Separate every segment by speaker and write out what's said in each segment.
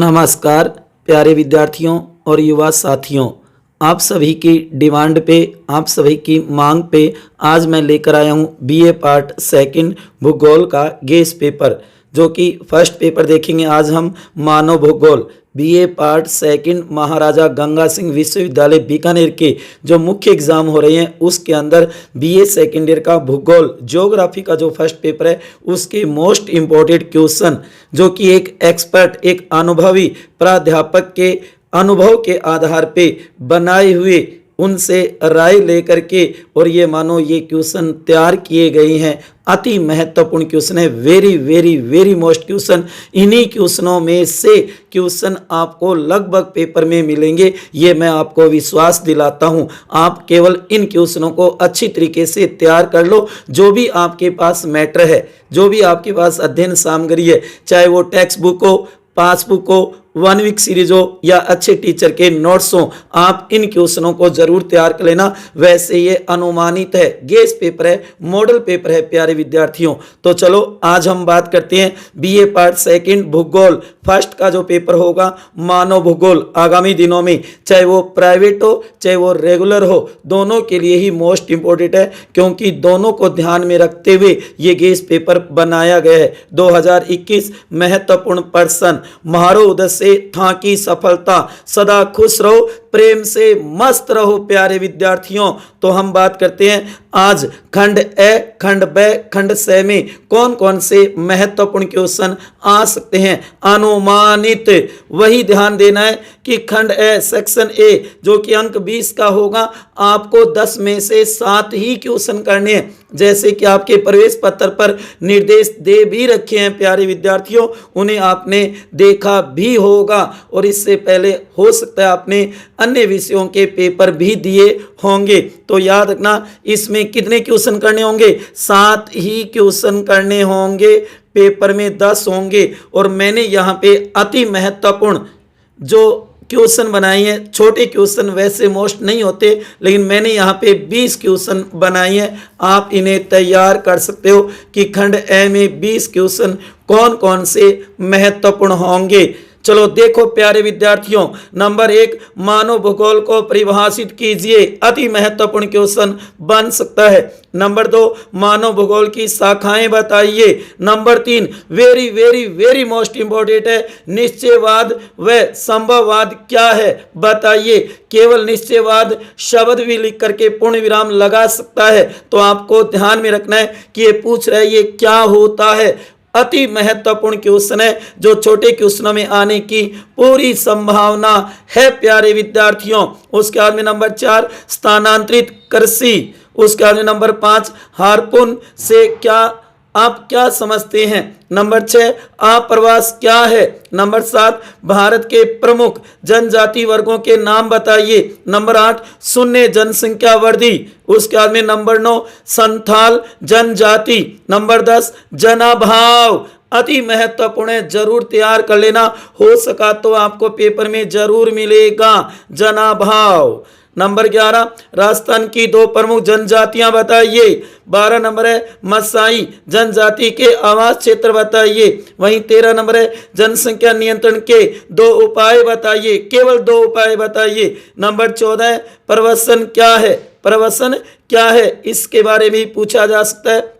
Speaker 1: नमस्कार प्यारे विद्यार्थियों और युवा साथियों, आप सभी की डिमांड पे, आप सभी की मांग पे आज मैं लेकर आया हूँ बीए पार्ट सेकंड भूगोल का गेस पेपर, जो कि फर्स्ट पेपर देखेंगे आज हम मानव भूगोल बीए पार्ट सेकंड महाराजा गंगा सिंह विश्वविद्यालय बीकानेर के जो मुख्य एग्जाम हो रहे हैं उसके अंदर बीए सेकेंड ईयर का भूगोल ज्योग्राफी का जो फर्स्ट पेपर है उसके मोस्ट इम्पोर्टेंट क्वेश्चन, जो कि एक एक्सपर्ट, एक अनुभवी प्राध्यापक के अनुभव के आधार पे बनाए हुए उनसे राय लेकर के और ये मानो ये क्वेश्चन तैयार किए गए हैं। अति महत्वपूर्ण क्वेश्चन है, very very very most question. इन्हीं क्वेश्चनों में से क्वेश्चन आपको लगभग पेपर में मिलेंगे, ये मैं आपको विश्वास दिलाता हूं। आप केवल इन क्वेश्चनों को अच्छी तरीके से तैयार कर लो। जो भी आपके पास मैटर है, जो भी आपके पास अध्ययन सामग्री है, चाहे वो टेक्स्ट बुक हो, पासबुक हो, 1 वीक सीरीज हो या अच्छे टीचर के नोट्स हो, आप इन क्वेश्चनों को जरूर तैयार कर लेना। वैसे ये अनुमानित है, गेस पेपर है, मॉडल पेपर है प्यारे विद्यार्थियों। तो चलो आज हम बात करते हैं बीए पार्ट सेकंड भूगोल फर्स्ट का जो पेपर होगा मानव भूगोल। आगामी दिनों में चाहे वो प्राइवेट हो चाहे वो रेगुलर हो, दोनों के लिए ही मोस्ट इंपोर्टेंट है, क्योंकि दोनों को ध्यान में रखते हुए ये गेस पेपर बनाया गया है। 2021 महत्वपूर्ण पर्सन म्हारो उद्देश्य से था की सफलता, सदा खुश रहो, प्रेम से मस्त रहो प्यारे विद्यार्थियों। तो हम बात करते हैं आज खंड ए, खंड ब, खंड स में कौन कौन से महत्वपूर्ण क्वेश्चन आ सकते हैं अनुमानित। वही ध्यान देना है कि खंड ए सेक्शन ए जो कि अंक 20 का होगा, आपको 10 में से 7 ही क्वेश्चन करने हैं, जैसे कि आपके प्रवेश पत्र पर निर्देश दे भी रखे हैं प्यारे विद्यार्थियों, उन्हें आपने देखा भी होगा और इससे पहले हो सकता है आपने अन्य विषयों के पेपर भी दिए होंगे। तो याद रखना इसमें कितने क्वेश्चन करने होंगे, 7 ही क्वेश्चन करने होंगे, पेपर में 10 होंगे। और मैंने यहाँ पे अति महत्वपूर्ण जो क्वेश्चन बनाए हैं, छोटे क्वेश्चन वैसे मोस्ट नहीं होते, लेकिन मैंने यहाँ पे 20 क्वेश्चन बनाए हैं। आप इन्हें तैयार कर सकते हो कि खंड ए में 20 क्वेश्चन कौन कौन से महत्वपूर्ण होंगे। चलो देखो प्यारे विद्यार्थियों, नंबर 1 मानव भूगोल को परिभाषित कीजिए, अति महत्वपूर्ण क्वेश्चन बन सकता है। नंबर 2 मानव भूगोल की शाखाएं बताइए। Number 3 very very very most important है, निश्चयवाद व संभववाद क्या है बताइए। केवल निश्चयवाद शब्द भी लिख करके पूर्ण विराम लगा सकता है, तो आपको ध्यान में रखना है कि ये पूछ रहा है ये क्या होता है। अति महत्वपूर्ण क्वेश्चन है जो छोटे क्वेश्चनों में आने की पूरी संभावना है प्यारे विद्यार्थियों। उसके बाद में नंबर 4 स्थानांतरित कृषि। उसके बाद में नंबर 5 हार्पून से क्या आप क्या समझते हैं। नंबर 6 आप्रवास क्या है। नंबर 7 भारत के प्रमुख जनजाति वर्गों के नाम बताइए। नंबर 8 शून्य जनसंख्या वृद्धि। उसके बाद में नंबर 9 संथाल जनजाति। नंबर 10 जनाभाव। अति महत्वपूर्ण है, जरूर तैयार कर लेना, हो सका तो आपको पेपर में जरूर मिलेगा जनाभाव। नंबर 11 राजस्थान की 2 प्रमुख जनजातियां बताइए। 12 नंबर है मसाई जनजाति के आवास क्षेत्र बताइए। वहीं 13 नंबर है जनसंख्या नियंत्रण के 2 उपाय बताइए, केवल 2 उपाय बताइए। नंबर 14 है प्रवसन क्या है, प्रवसन क्या है, इसके बारे में पूछा जा सकता है।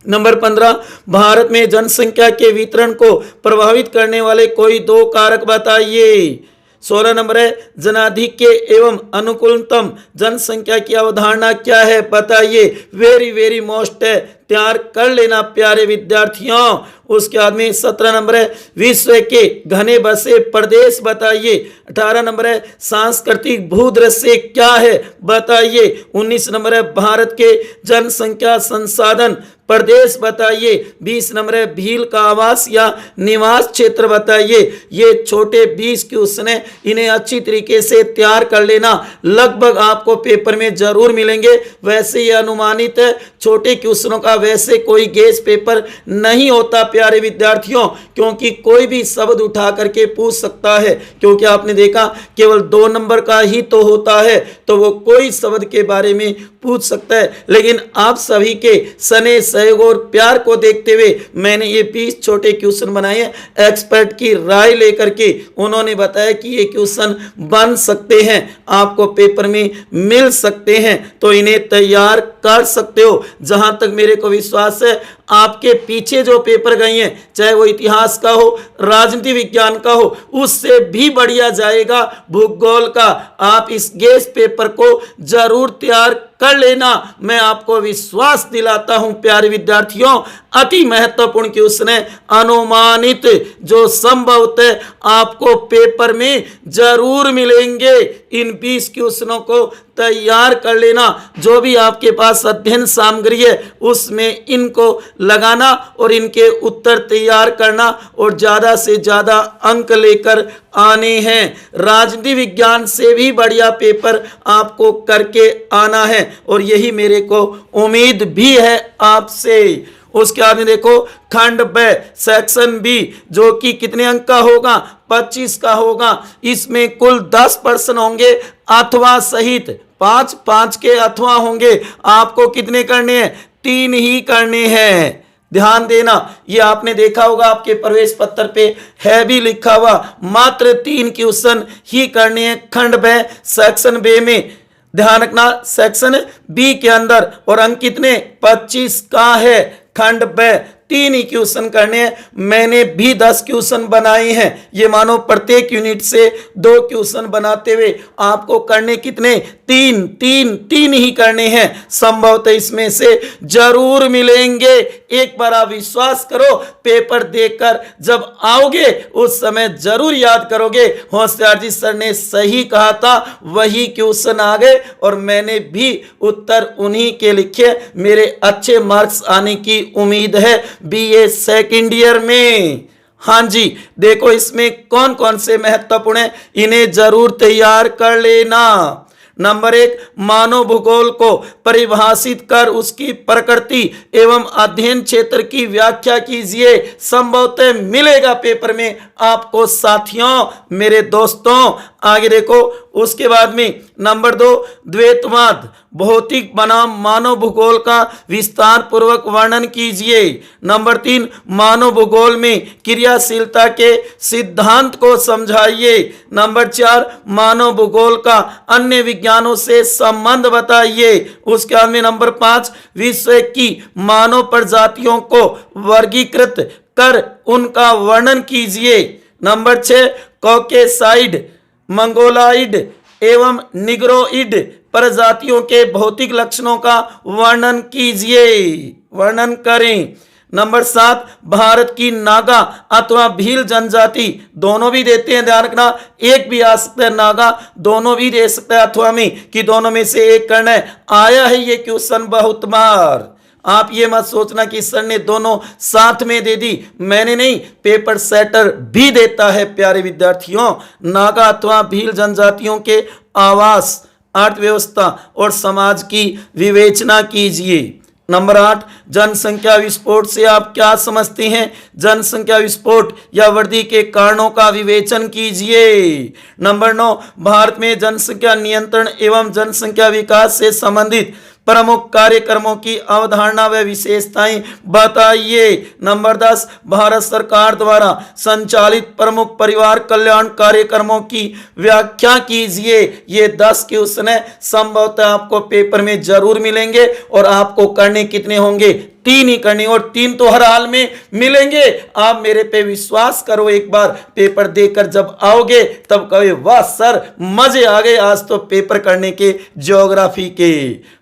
Speaker 1: नंबर 15 भारत में जनसंख्या के वितरण को प्रभावित करने वाले कोई 2 कारक बताइए। 16 नंबर है जनाधिक्य एवं अनुकूलतम जनसंख्या की अवधारणा क्या है बताइए। वेरी वेरी मोस्ट है, तैयार कर लेना प्यारे विद्यार्थियों। उसके बाद में 17 नंबर है विश्व के घने बसे प्रदेश बताइए। 18 नंबर है सांस्कृतिक भूदृश्य क्या है बताइए। 19 नंबर है भारत के जनसंख्या संसाधन प्रदेश बताइए। 20 नंबर है भील का आवास या निवास क्षेत्र बताइए। ये छोटे 20 क्वेश्चन है, इन्हें अच्छी तरीके से तैयार कर लेना, लगभग आपको पेपर में जरूर मिलेंगे। वैसे ये अनुमानित है, छोटे क्वेश्चनों का वैसे कोई गेस पेपर नहीं होता प्यारे विद्यार्थियों, क्योंकि कोई भी शब्द उठा करके पूछ सकता है, क्योंकि आपने देखा केवल 2 नंबर का ही तो होता है, तो वो कोई शब्द के बारे में पूछ सकता है। लेकिन आप सभी के स्नेह, सहयोग और प्यार को देखते हुए मैंने ये 20 छोटे क्वेश्चन बनाए हैं। एक्सपर्ट की राय लेकर के उन्होंने बताया कि ये क्वेश्चन बन सकते हैं, आपको पेपर में मिल सकते हैं, तो इन्हें तैयार कर सकते हो। जहां तक मेरे को विश्वास है आपके पीछे जो पेपर गए हैं, चाहे वो इतिहास का हो, राजनीति विज्ञान का हो, उससे भी बढ़िया जाएगा भूगोल का। आप इस गेस पेपर को जरूर तैयार कर लेना, मैं आपको विश्वास दिलाता हूं प्यारे विद्यार्थियों। अति महत्वपूर्ण क्वेश्चन है, अनुमानित जो संभवतः आपको पेपर में जरूर मिलेंगे। इन 20 क्वेश्चनों को तैयार कर लेना। जो भी आपके पास अध्ययन सामग्री है उसमें इनको लगाना और इनके उत्तर तैयार करना और ज्यादा से ज्यादा अंक लेकर आने हैं। राजनीति विज्ञान से भी बढ़िया पेपर आपको करके आना है और यही मेरे को उम्मीद भी है आपसे। उसके बाद में देखो खंड ब सेक्शन बी, जो कि कितने अंक का होगा, 25 का होगा। इसमें कुल 10 प्रश्न होंगे अथवा सहित, 5 के अथवा होंगे। आपको कितने करने हैं, 3 ही करने हैं। ध्यान देना, ये आपने देखा होगा आपके प्रवेश पत्र पे है भी लिखा हुआ, मात्र 3 क्वेश्चन ही करने हैं खंड ब सेक्शन बे में। ध्यान रखना, सेक्शन बी के अंदर, और अंक कितने, 25 का है। खंड ब 3 ही क्वेश्चन करने हैं। मैंने भी 10 क्वेश्चन बनाए हैं। ये मानो प्रत्येक यूनिट से 2 क्वेश्चन बनाते हुए आपको करने कितने, 3 ही करने हैं। संभवतः इसमें से जरूर मिलेंगे। एक बार आप विश्वास करो, पेपर देखकर जब आओगे उस समय जरूर याद करोगे, होशियार जी सर ने सही कहा था, वही क्वेश्चन आ गए और मैंने भी उत्तर उन्हीं के लिखे। मेरे अच्छे मार्क्स आने की उम्मीद है बीए सेकंड ईयर में। हाँ जी, देखो इसमें कौन कौन से महत्वपूर्ण है, इन्हें जरूर तैयार कर लेना। नंबर 1, मानव भूगोल को परिभाषित कर उसकी प्रकृति एवं अध्ययन क्षेत्र की व्याख्या कीजिए। संभवतः मिलेगा पेपर में आपको साथियों, मेरे दोस्तों। आगे देखो, उसके बाद में नंबर 2, द्वैतवाद भौतिक बनाम मानव भूगोल का विस्तार पूर्वक वर्णन कीजिए। नंबर 3, मानव भूगोल में क्रियाशीलता के सिद्धांत को समझाइए। नंबर 4, मानव भूगोल का अन्य विज्ञानों से संबंध बताइए। उसके बाद में नंबर 5, विश्व की मानव प्रजातियों को वर्गीकृत कर उनका वर्णन कीजिए। नंबर 6, कॉकेसाइड, मंगोलाइड एवं निग्रोइड प्रजातियों के भौतिक लक्षणों का वर्णन कीजिए, वर्णन करें। नंबर 7, भारत की नागा अथवा भील जनजाति, दोनों भी देते हैं, ध्यान रखना, एक भी आ सकता है नागा, दोनों भी दे सकता है अथवा में, कि दोनों में से एक करना है। आया है ये क्वेश्चन बहुत बार। आप ये मत सोचना कि सर ने दोनों साथ में दे दी, मैंने नहीं, पेपर सेटर भी देता है प्यारे विद्यार्थियों। नागा अथवा भील जनजातियों के आवास, अर्थव्यवस्था और समाज की विवेचना कीजिए। नंबर 8, जनसंख्या विस्फोट से आप क्या समझते हैं? जनसंख्या विस्फोट या वृद्धि के कारणों का विवेचन कीजिए। नंबर 9, भारत में जनसंख्या नियंत्रण एवं जनसंख्या विकास से संबंधित प्रमुख कार्यक्रमों की अवधारणा व विशेषताएं बताइए। नंबर 10, भारत सरकार द्वारा संचालित प्रमुख परिवार कल्याण कार्यक्रमों की व्याख्या कीजिए। ये 10 क्वेश्चन है, संभवतः आपको पेपर में जरूर मिलेंगे और आपको करने कितने होंगे, 3 ही करनी, और 3 तो हर हाल में मिलेंगे। आप मेरे पे विश्वास करो, एक बार पेपर देकर जब आओगे तब कहे वाह सर मजे आ गए आज तो पेपर करने के ज्योग्राफी के।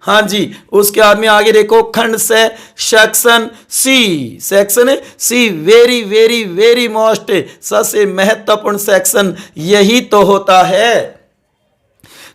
Speaker 1: हाँ जी, उसके बाद में आगे देखो, खंड से section c, section c very very very most, सबसे महत्वपूर्ण सेक्शन यही तो होता है।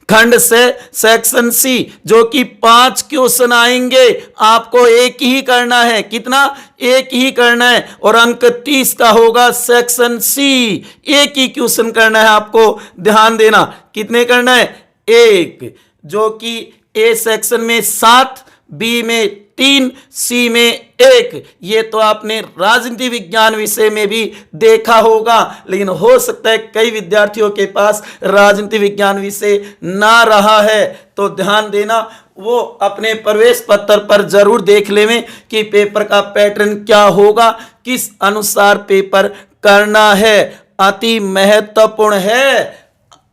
Speaker 1: खंड से सेक्शन सी, जो कि 5 क्वेश्चन आएंगे, आपको एक ही करना है। कितना? एक ही करना है, और अंक 30 का होगा सेक्शन सी। एक ही क्वेश्चन करना है आपको, ध्यान देना। कितने करना है? एक, जो कि ए सेक्शन में 7, बी में 3, सी में 1। ये तो आपने राजनीति विज्ञान विषय में भी देखा होगा, लेकिन हो सकता है कई विद्यार्थियों के पास राजनीति विज्ञान विषय ना रहा है, तो ध्यान देना, वो अपने प्रवेश पत्र पर जरूर देख लेवें कि पेपर का पैटर्न क्या होगा, किस अनुसार पेपर करना है, अति महत्वपूर्ण है।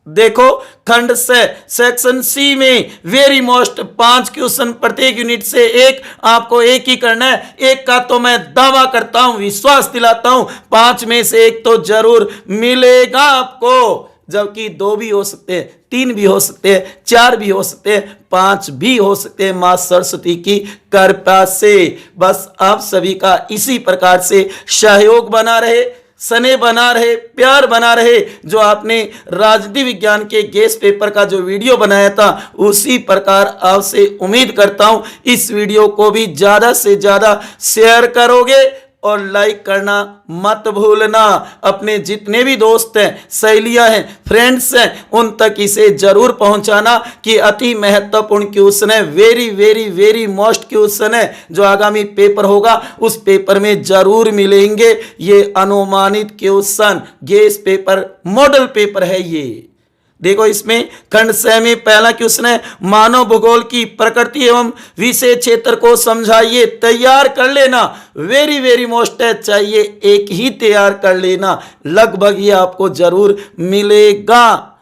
Speaker 1: देखो, खंड से सेक्शन सी में वेरी मोस्ट 5 क्वेश्चन प्रत्येक यूनिट से एक, आपको एक ही करना है। एक का तो मैं दावा करता हूं, विश्वास दिलाता हूं, 5 में से एक तो जरूर मिलेगा आपको, जबकि 2 भी हो सकते हैं, 3 भी हो सकते हैं, 4 भी हो सकते हैं, 5 भी हो सकते हैं, मां सरस्वती की कृपा से। बस आप सभी का इसी प्रकार से सहयोग बना रहे, स्नेह बना रहे, प्यार बना रहे। जो आपने राजनीति विज्ञान के गेस पेपर का जो वीडियो बनाया था, उसी प्रकार आपसे उम्मीद करता हूं इस वीडियो को भी ज्यादा से ज्यादा शेयर करोगे और लाइक करना मत भूलना। अपने जितने भी दोस्त हैं, सहेलियां हैं, फ्रेंड्स हैं, उन तक इसे जरूर पहुंचाना कि अति महत्वपूर्ण क्वेश्चन है, very very very most question है, जो आगामी पेपर होगा उस पेपर में जरूर मिलेंगे। ये अनुमानित question guess paper model paper है ये। देखो, इसमें खंड 6 में पहला क्वेश्चन है, मानव भूगोल की प्रकृति एवं विषय क्षेत्र को समझाइए। तैयार कर लेना, वेरी वेरी मोस्ट है, चाहिए एक ही तैयार कर लेना, लगभग ये आपको जरूर मिलेगा।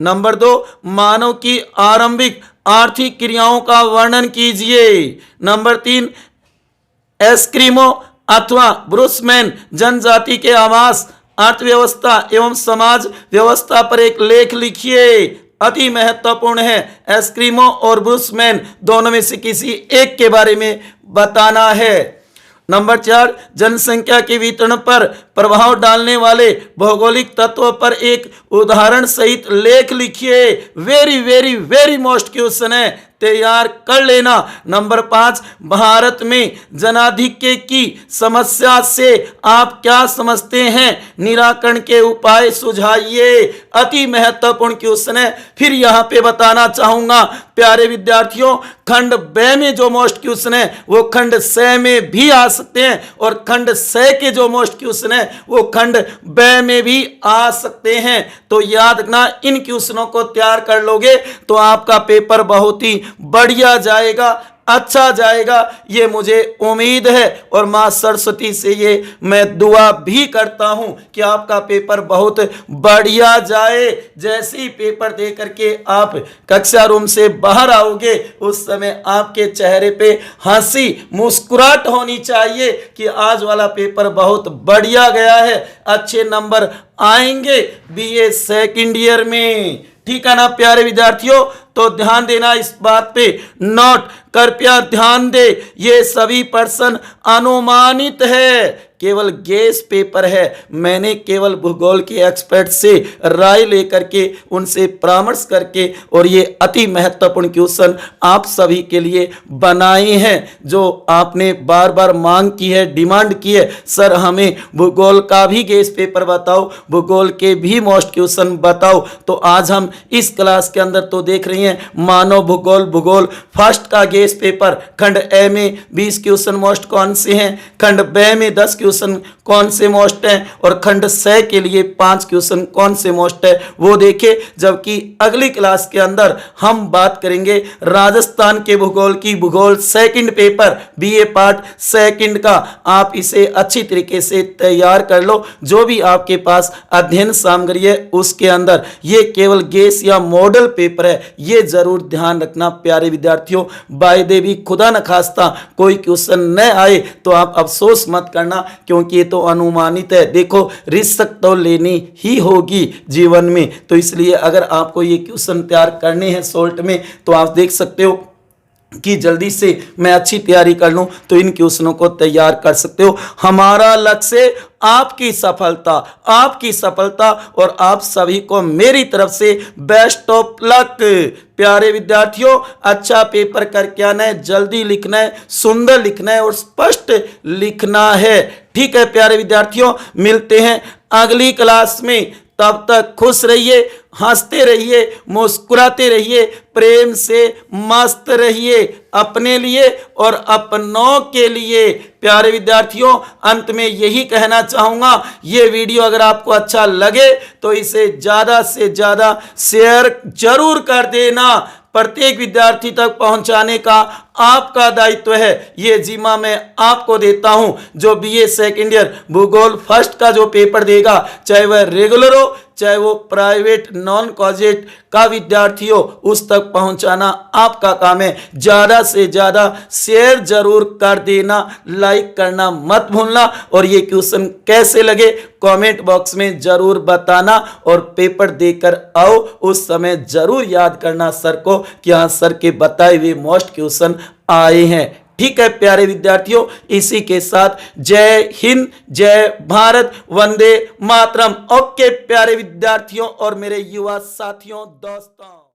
Speaker 1: नंबर 2, मानव की आरंभिक आर्थिक क्रियाओं का वर्णन कीजिए। नंबर 3, एस्क्रिमो अथवा ब्रुसमैन जनजाति के आवास, अर्थव्यवस्था एवं समाज व्यवस्था पर एक लेख लिखिए। अति महत्वपूर्ण है, एस्क्रिमो और ब्रुसमैन दोनों में से किसी एक के बारे में बताना है। नंबर 4, जनसंख्या के वितरण पर प्रभाव डालने वाले भौगोलिक तत्वों पर एक उदाहरण सहित लेख लिखिए। Very very very most question है, तैयार कर लेना। नंबर 5, भारत में जनाधिक्य की समस्या से आप क्या समझते हैं, निराकरण के उपाय सुझाइए। अति महत्वपूर्ण क्वेश्चन है। फिर यहां पे बताना चाहूंगा प्यारे विद्यार्थियों, खंड ब में जो मोस्ट क्वेश्चन है वो खंड स में भी आ सकते हैं, और खंड स के जो मोस्ट क्वेश्चन है वो खंड ब में भी आ सकते हैं। तो याद रखना, इन क्वेश्चनों को तैयार कर लोगे तो आपका पेपर बहुत ही बढ़िया जाएगा, अच्छा जाएगा, ये मुझे उम्मीद है। और मां सरस्वती से ये मैं दुआ भी करता हूं कि आपका पेपर बहुत बढ़िया जाए। जैसे ही पेपर दे करके आप कक्षा रूम से बाहर आओगे, उस समय आपके चेहरे पे हंसी मुस्कुराहट होनी चाहिए कि आज वाला पेपर बहुत बढ़िया गया है, अच्छे नंबर आएंगे बीए सेकंड ईयर में। ठीक है ना प्यारे विद्यार्थियों, तो ध्यान देना इस बात पे, नोट कृपया ध्यान दे, ये सभी प्रश्न अनुमानित है, केवल गेस पेपर है। मैंने केवल भूगोल के एक्सपर्ट से राय लेकर के, उनसे परामर्श करके, और ये अति महत्वपूर्ण क्वेश्चन आप सभी के लिए बनाए हैं, जो आपने बार बार मांग की है, डिमांड की है, सर हमें भूगोल का भी गेस पेपर बताओ, भूगोल के भी मोस्ट क्वेश्चन बताओ। तो आज हम इस क्लास के अंदर तो देख रही हैं मानव भूगोल, भूगोल फर्स्ट का गेस पेपर। खंड ए में 20 क्वेश्चन मोस्ट कौन से हैं, खंड बे में 10 क्वेश्चन कौन से मोस्ट हैं, और खंड स के लिए 5 क्वेश्चन कौन से मोस्ट है वो देखें। जबकि अगली क्लास के अंदर हम बात करेंगे राजस्थान के भूगोल की, भूगोल second paper BA part second का। आप इसे अच्छी तरीके से तैयार कर लो, जो भी आपके पास अध्ययन सामग्री है उसके अंदर। ये केवल गेस या मॉडल पेपर है, ये जरूर ध्यान रखना प्यारे विद्यार्थियों। बाय द वे खुदा न खास्ता कोई क्वेश्चन न आए तो आप अफसोस मत करना, क्योंकि ये तो अनुमानित है। देखो, रिस्क तो लेनी ही होगी जीवन में, तो इसलिए अगर आपको ये क्वेश्चन तैयार करने हैं शॉर्ट में, तो आप देख सकते हो कि जल्दी से मैं अच्छी तैयारी कर लूं तो इन क्वेश्चनों को तैयार कर सकते हो। हमारा लक्ष्य आपकी सफलता, आपकी सफलता, और आप सभी को मेरी तरफ से बेस्ट ऑफ लक। प्यारे विद्यार्थियों, अच्छा पेपर करके आना है, जल्दी लिखना है, सुंदर लिखना है और स्पष्ट लिखना है। ठीक है प्यारे विद्यार्थियों, मिलते हैं अगली क्लास में, तब तक खुश रहिए, हंसते रहिए, मुस्कुराते रहिए, प्रेम से मस्त रहिए अपने लिए और अपनों के लिए। प्यारे विद्यार्थियों, अंत में यही कहना चाहूँगा, ये वीडियो अगर आपको अच्छा लगे तो इसे ज़्यादा से ज़्यादा शेयर जरूर कर देना। प्रत्येक विद्यार्थी तक पहुंचाने का आपका दायित्व है, ये जिम्मा मैं आपको देता हूं। जो बीए सेकेंड ईयर भूगोल फर्स्ट का जो पेपर देगा, चाहे वह रेगुलर हो चाहे वो प्राइवेट नॉन कॉलेज का विद्यार्थी हो, उस तक पहुंचाना आपका काम है। ज़्यादा से ज़्यादा शेयर जरूर कर देना, लाइक करना मत भूलना। और ये क्वेश्चन कैसे लगे कमेंट बॉक्स में जरूर बताना। और पेपर देकर आओ, उस समय जरूर याद करना सर को कि हाँ, सर के बताए हुए मोस्ट क्वेश्चन आए हैं। ठीक है प्यारे विद्यार्थियों, इसी के साथ जय हिंद, जय भारत, वंदे मातरम। ओके प्यारे विद्यार्थियों और मेरे युवा साथियों, दोस्तों।